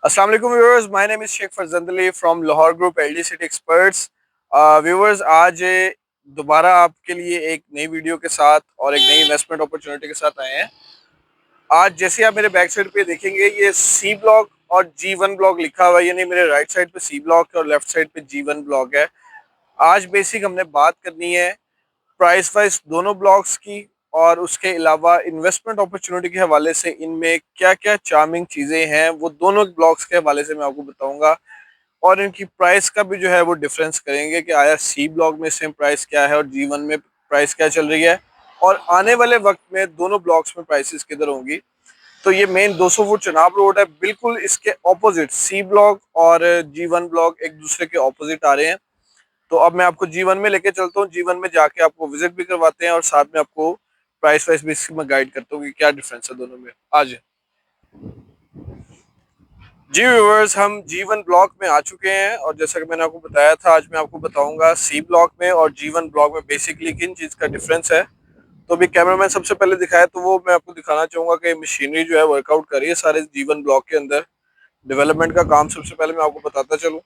अस्सलाम वालेकुम viewers, my name is Sheikh Farzand Ali from Lahore group LD city experts. Viewers, आज दोबारा आपके लिए एक नई वीडियो के साथ और एक नई इन्वेस्टमेंट अपॉर्चुनिटी के साथ आए हैं। आज जैसे आप मेरे बैक साइड पे देखेंगे, ये सी ब्लॉक और G1 ब्लॉक लिखा हुआ है, यानी मेरे राइट साइड पे सी ब्लॉक है और लेफ्ट साइड पे G1 ब्लॉक है। आज बेसिक हमने बात करनी है प्राइस वाइज दोनों ब्लॉक्स की, और उसके अलावा इन्वेस्टमेंट अपॉर्चुनिटी के हवाले से इनमें क्या क्या चार्मिंग चीज़ें हैं वो दोनों ब्लॉक्स के हवाले से मैं आपको बताऊंगा। और इनकी प्राइस का भी जो है वो डिफरेंस करेंगे कि आया सी ब्लॉक में सेम प्राइस क्या है और G1 में प्राइस क्या चल रही है, और आने वाले वक्त में दोनों ब्लॉक्स में प्राइसेस किधर होंगी। तो ये मेन 200 फुट चनाब रोड है, बिल्कुल इसके ऑपोजिट सी ब्लॉक और G1 ब्लॉक एक दूसरे के ऑपोजिट आ रहे हैं। तो अब मैं आपको G1 में लेके चलता हूँ, G1 में जाके आपको विजिट भी करवाते हैं और साथ में आपको प्राइस वाइज भी इसकी मैं गाइड करता हूँ कि क्या डिफरेंस है दोनों में। आज जी व्यूअर्स, हम G1 ब्लॉक में आ चुके हैं और जैसा कि मैंने आपको बताया था, आज मैं आपको बताऊंगा सी ब्लॉक में और G1 ब्लॉक में बेसिकली किन चीज़ का डिफरेंस है। तो अभी कैमरामैन सबसे पहले दिखाया तो वो मैं आपको दिखाना चाहूंगा कि मशीनरी जो है वर्कआउट कर रही है सारे G1 ब्लॉक के अंदर। डेवलपमेंट का काम सबसे पहले मैं आपको बताता चलूँ,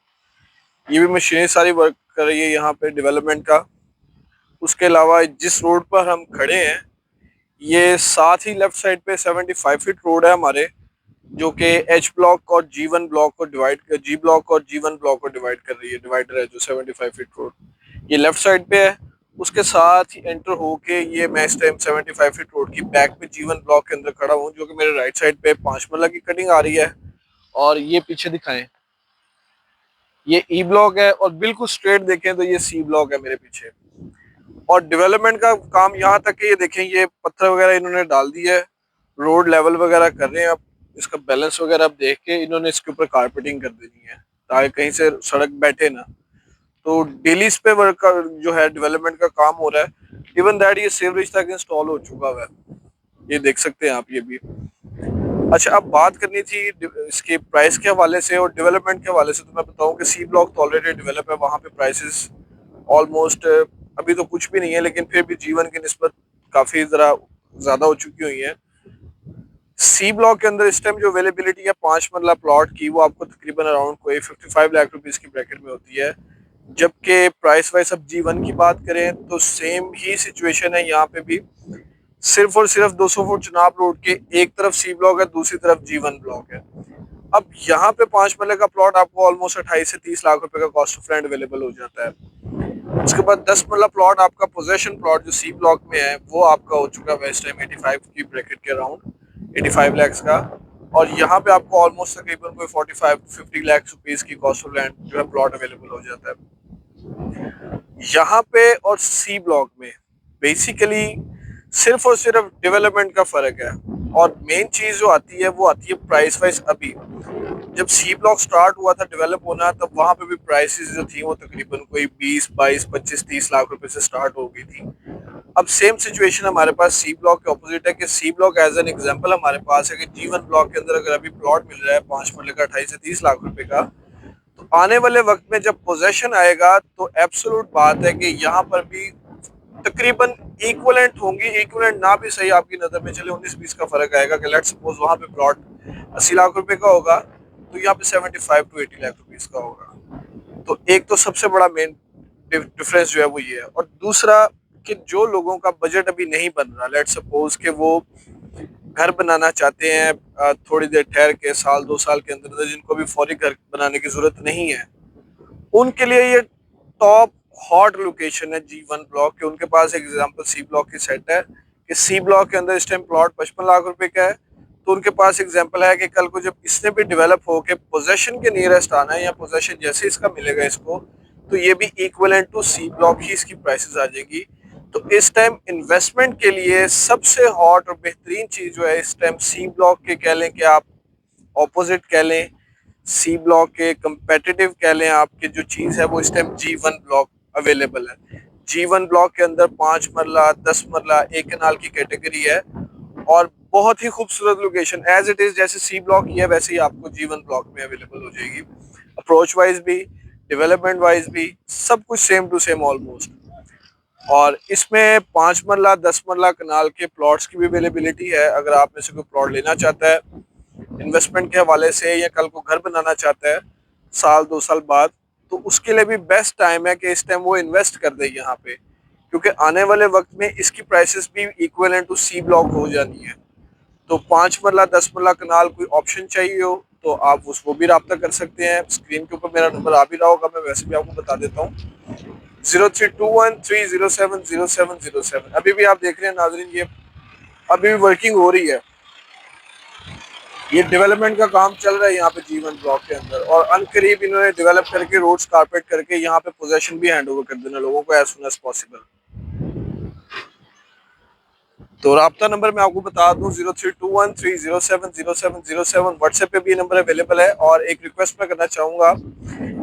ये भी मशीनरी सारी वर्क कर रही है यहाँ पे डेवलपमेंट का। उसके अलावा जिस रोड पर हम खड़े हैं, ये साथ ही लेफ्ट साइड पे 75 फीट रोड है हमारे, जो कि एच ब्लॉक और G1 ब्लॉक को डिवाइड जी ब्लॉक और G1 ब्लॉक को डिवाइड कर रही है। डिवाइडर है जो 75 फीट रोड, ये लेफ्ट साइड पे है। उसके साथ ही एंटर होके ये मैं इस टाइम 75 फीट रोड की बैक पे G1 ब्लॉक के अंदर खड़ा हूँ, जो कि मेरे राइट साइड पे 5 मरला की कटिंग आ रही है। और ये पीछे दिखाएं, ये ई ब्लॉक है, और बिल्कुल स्ट्रेट देखें तो ये सी ब्लॉक है मेरे पीछे। और डेवलपमेंट का काम यहाँ तक कि ये देखें, ये पत्थर वगैरह इन्होंने डाल दिया है, रोड लेवल वगैरह कर रहे हैं। अब इसका बैलेंस वगैरह अब देख के इन्होंने इसके ऊपर कारपेटिंग कर देनी है ताकि कहीं से सड़क बैठे ना। तो डेली इस पे वर्क का जो है डेवलपमेंट का काम हो रहा है। इवन दैट ये सेवरेज तक इंस्टॉल हो चुका हुआ है, ये देख सकते हैं आप ये भी। अच्छा, अब बात करनी थी इसके प्राइस के हवाले से और डेवलपमेंट के हवाले से। तो मैं बताऊं कि सी ब्लॉक तो ऑलरेडी डेवलप है, वहाँ पे प्राइसेस ऑलमोस्ट अभी तो कुछ भी नहीं है, लेकिन फिर भी G1 की निस्बत काफ़ी ज़रा ज़्यादा हो चुकी हुई है। सी ब्लॉक के अंदर इस टाइम जो अवेलेबिलिटी है 5 मरला प्लॉट की, वो आपको तकरीबन अराउंड कोई 55 लाख रुपीज़ की ब्रैकेट में होती है। जबकि प्राइस वाइज अब G1 की बात करें तो सेम ही सिचुएशन है यहाँ पे भी। सिर्फ और सिर्फ 200 फुट चनाब रोड के एक तरफ सी ब्लॉक है, दूसरी तरफ G1 ब्लॉक है। अब यहाँ पे 5 मरले का प्लॉट आपको ऑलमोस्ट 28 से 30 लाख रुपए का कॉस्ट ऑफ लैंड अवेलेबल हो जाता है। उसके बाद 10 मरला प्लॉट आपका पोजेशन प्लॉट जो सी ब्लॉक में है वो आपका हो चुका है इस टाइम 85 की ब्रैकेट के अराउंड 85 लैक्स का। और यहाँ पे आपको ऑलमोस्ट तकरीबन कोई 45-50 लाख रुपीज की कॉस्ट ऑफ लैंड जो है प्लॉट अवेलेबल हो जाता है यहाँ पे। और सी ब्लॉक में बेसिकली सिर्फ और सिर्फ डेवलपमेंट का फर्क है, और मेन चीज जो आती है वो आती है प्राइस वाइज। अभी जब सी ब्लॉक स्टार्ट हुआ था डेवलप होना, तब वहां पे भी प्राइसेस जो थी वो तकरीबन कोई 20, 22, 25, 30 लाख रुपए से स्टार्ट हो गई थी। अब सेम सिचुएशन हमारे पास सी ब्लॉक के ऑपोजिट है कि C block as an example हमारे पास है कि G1 ब्लॉक के अंदर अगर अभी प्लॉट मिल रहा है 5 मरले का 28 से 30 लाख रुपए का, तो आने वाले वक्त में जब पोजेशन आएगा तो एब्सोल्यूट बात है कि यहाँ पर भी तकरीबन इक्वलेंट होंगी। इक्वलेंट ना भी सही, आपकी नज़र में चले 19-20 का फर्क आएगा कि लेट्स सपोज वहाँ पे प्लॉट 80 लाख रुपए का होगा तो यहाँ पे 75 to 80 लाख रुपीज का होगा। तो एक तो सबसे बड़ा मेन डिफरेंस जो है वो ये है। और दूसरा कि जो लोगों का बजट अभी नहीं बन रहा, लेट्स सपोज कि वो घर बनाना चाहते हैं थोड़ी देर ठहर के, साल 2 साल के अंदर अंदर, जिनको भी फौरी घर बनाने की जरूरत नहीं है, उनके लिए ये टॉप हॉट लोकेशन है G1 ब्लॉक के। उनके पास एग्जांपल सी ब्लॉक की सेट है कि सी ब्लॉक के अंदर इस टाइम प्लॉट 55 लाख रुपए का है। तो उनके पास एग्जांपल है कि कल को जब इसने भी डेवलप हो के पोजेशन के नियरेस्ट आना है, या पोजेशन जैसे इसका मिलेगा इसको, तो ये भी इक्वलेंट टू सी ब्लॉक ही इसकी प्राइसेस आ जाएगी। तो इस टाइम इन्वेस्टमेंट के लिए सबसे हॉट और बेहतरीन चीज जो है इस टाइम सी ब्लॉक के कह लें कि आप ऑपोजिट कह लें, सी ब्लॉक के कंपेटिटिव कह लें, आपके जो चीज़ है वो इस टाइम G1 ब्लॉक अवेलेबल है। G1 ब्लॉक के अंदर 5 मरला 10 मरला एक कनाल की कैटेगरी है, और बहुत ही खूबसूरत लोकेशन एज इट इज जैसे सी ब्लॉक की है वैसे ही आपको G1 ब्लॉक में अवेलेबल हो जाएगी। अप्रोच वाइज भी, डेवलपमेंट वाइज भी, सब कुछ सेम टू सेम ऑलमोस्ट। और इसमें 5 मरला 10 मरला कनाल के प्लॉट्स की भी अवेलेबिलिटी है। अगर आप में से कोई प्लॉट लेना चाहता है, इन्वेस्टमेंट के हवाले से या कल को घर बनाना चाहता है साल 2 साल बाद, तो उसके लिए भी बेस्ट टाइम है कि इस टाइम वो इन्वेस्ट कर दे यहाँ पे, क्योंकि आने वाले वक्त में इसकी प्राइसेस भी इक्वलेंट टू सी ब्लॉक हो जानी है। तो 5 मरला 10 मरला कनाल कोई ऑप्शन चाहिए हो तो आप वो भी रब्ता कर सकते हैं। स्क्रीन के ऊपर मेरा नंबर आ भी रहा होगा, मैं वैसे भी आपको बता देता हूँ, 032130707007। अभी भी आप देख रहे हैं नाजरीन, ये अभी भी वर्किंग हो रही है, ये डेवलपमेंट का काम चल रहा है यहाँ पे जीवन ब्लॉक के अंदर, और अनकरीब इन्होंने डेवलप करके रोड्स कारपेट करके यहाँ पे पोजेशन भी हैंड ओवर कर देना लोगों को एज सुन एज पॉसिबल। तो राब्ता नंबर मैं आपको बता दूं 032130707007। व्हाट्सएप पे भी नंबर अवेलेबल है। और एक रिक्वेस्ट मैं करना चाहूँगा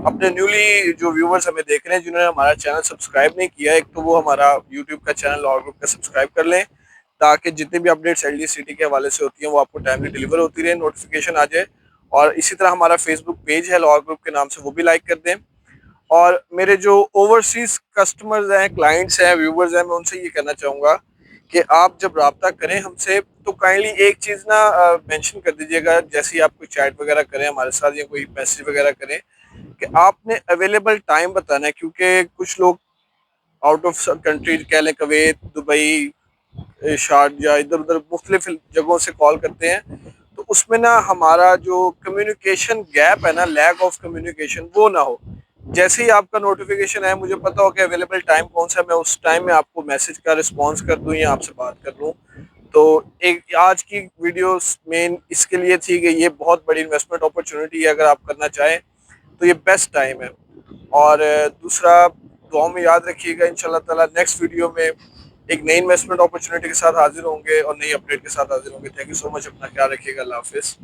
अपने न्यूली जो व्यूवर्स हमें देख रहे हैं जिन्होंने हमारा चैनल सब्सक्राइब नहीं किया, एक तो वो हमारा यूट्यूब का चैनल लाहौर ग्रुप का सब्सक्राइब कर लें, ताकि जितनी भी अपडेट्स एलडी सिटी के हवाले से होती हैं वो आपको टाइमली डिलीवर होती रहे, नोटिफिकेशन आ जाए। और इसी तरह हमारा फेसबुक पेज है लाहौर ग्रुप के नाम से, वो भी लाइक कर दें। और मेरे जो ओवरसीज कस्टमर्स हैं, क्लाइंट्स हैं, व्यूवर्स हैं, मैं उनसे ये कहना चाहूँगा कि आप जब रब्ता करें हमसे तो काइंडली एक चीज़ ना मेंशन कर दीजिएगा, जैसे ही आप कोई चैट वगैरह करें हमारे साथ या कोई मैसेज वगैरह करें, कि आपने अवेलेबल टाइम बताना है, क्योंकि कुछ लोग आउट ऑफ कंट्री कह लें, कुवैत, दुबई, शारजा, इधर उधर मुख्तलिफ जगहों से कॉल करते हैं, तो उसमें ना हमारा जो कम्युनिकेशन गैप है ना, लैक ऑफ कम्युनिकेशन, वो ना हो। जैसे ही आपका नोटिफिकेशन है, मुझे पता हो कि अवेलेबल टाइम कौन सा है, मैं उस टाइम में आपको मैसेज का रिस्पॉन्स कर दूं या आपसे बात कर लूं। तो एक आज की वीडियो मेन इसके लिए थी कि ये बहुत बड़ी इन्वेस्टमेंट अपॉर्चुनिटी है, अगर आप करना चाहें तो ये बेस्ट टाइम है। और दूसरा, दुआ में याद रखिएगा, इंशाल्लाह ताला नेक्स्ट वीडियो में एक नई इन्वेस्टमेंट अपॉर्चुनिटी के साथ हाजिर होंगे और नई अपडेट के साथ हाजिर होंगे। थैंक यू सो मच, अपना ख्याल रखिएगा, अल्लाह हाफिज़।